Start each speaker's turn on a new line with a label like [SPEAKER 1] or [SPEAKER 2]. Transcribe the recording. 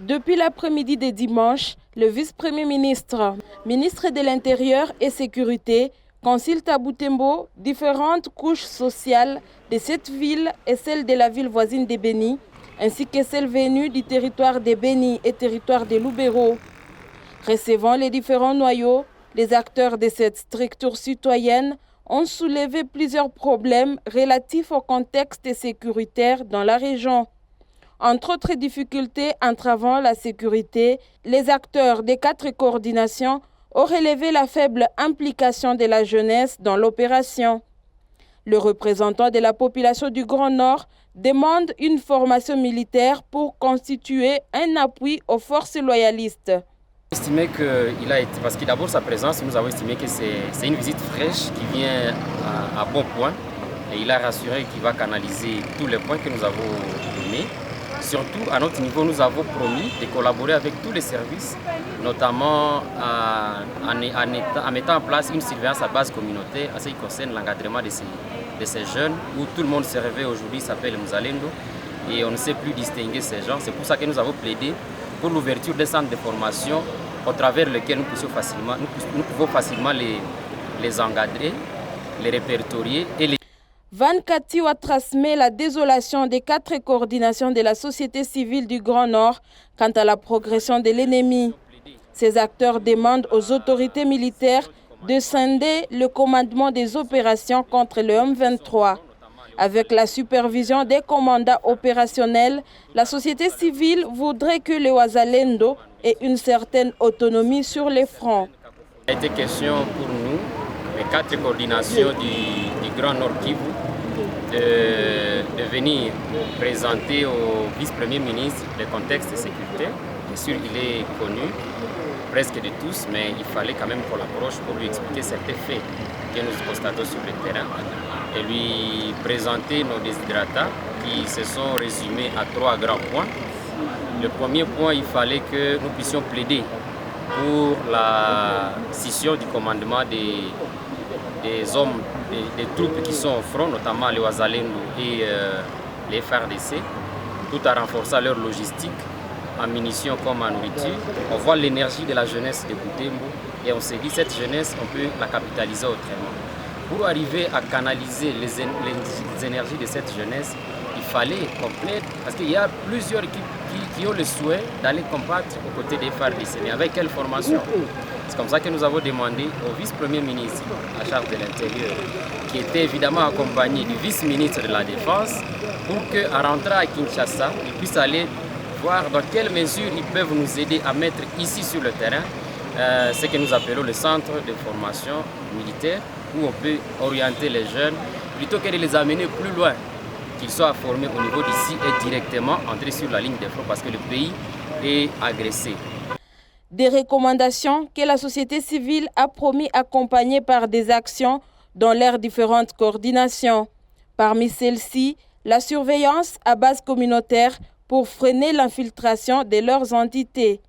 [SPEAKER 1] Depuis l'après-midi de dimanche, le vice-premier ministre, ministre de l'Intérieur et Sécurité, consulte à Butembo différentes couches sociales de cette ville et celles de la ville voisine de Beni, ainsi que celles venues du territoire de Beni et territoire de Lubero. Recevant les différents noyaux, les acteurs de cette structure citoyenne ont soulevé plusieurs problèmes relatifs au contexte sécuritaire dans la région. Entre autres difficultés entravant la sécurité, les acteurs des 4 coordinations ont relevé la faible implication de la jeunesse dans l'opération. Le représentant de la population du Grand Nord demande une formation militaire pour constituer un appui aux forces loyalistes.
[SPEAKER 2] Estimé qu'il a été, parce que d'abord sa présence, nous avons estimé que c'est une visite fraîche qui vient à bon point et il a rassuré qu'il va canaliser tous les points que nous avons donnés. Surtout, à notre niveau, nous avons promis de collaborer avec tous les services, notamment en mettant en place une surveillance à base communautaire en ce qui concerne l'encadrement de ces jeunes, où tout le monde se réveille aujourd'hui, s'appelle Muzalendo, et on ne sait plus distinguer ces gens. C'est pour ça que nous avons plaidé pour l'ouverture des centres de formation au travers lesquels nous pouvons facilement les encadrer, les répertorier et les...
[SPEAKER 1] Van Katiwa transmet la désolation des 4 coordinations de la société civile du Grand Nord quant à la progression de l'ennemi. Ces acteurs demandent aux autorités militaires de scinder le commandement des opérations contre le M23. Avec la supervision des commandants opérationnels, la société civile voudrait que les Wazalendo aient une certaine autonomie sur les fronts.
[SPEAKER 2] Il a été question pour nous, les 4 coordinations du Grand Nord Kivu, de venir présenter au vice-premier ministre le contexte de sécurité. Bien sûr, il est connu presque de tous, mais il fallait quand même qu'on l'approche pour lui expliquer certains faits que nous constatons sur le terrain et lui présenter nos desiderata qui se sont résumés à 3 grands points. Le premier point, il fallait que nous puissions plaider pour la scission du commandement des hommes, des troupes qui sont au front, notamment les Wazalendo et les FARDC, tout en renforçant leur logistique en munitions comme en nourriture. On voit l'énergie de la jeunesse de Butembo et on s'est dit cette jeunesse, on peut la capitaliser autrement. Pour arriver à canaliser les énergies de cette jeunesse, il fallait complète, parce qu'il y a plusieurs équipes qui ont le souhait d'aller combattre aux côtés des FARDC. Mais avec quelle formation? C'est comme ça que nous avons demandé au vice-premier ministre à charge de l'Intérieur, qui était évidemment accompagné du vice-ministre de la Défense, pour qu'en rentrant à Kinshasa, il puisse aller voir dans quelle mesure ils peuvent nous aider à mettre ici sur le terrain ce que nous appelons le centre de formation militaire, où on peut orienter les jeunes plutôt que de les amener plus loin, qu'ils soient formés au niveau d'ici et directement entrer sur la ligne de front parce que le pays est agressé.
[SPEAKER 1] Des recommandations que la société civile a promis accompagner par des actions dans leurs différentes coordinations. Parmi celles-ci, la surveillance à base communautaire pour freiner l'infiltration de leurs entités.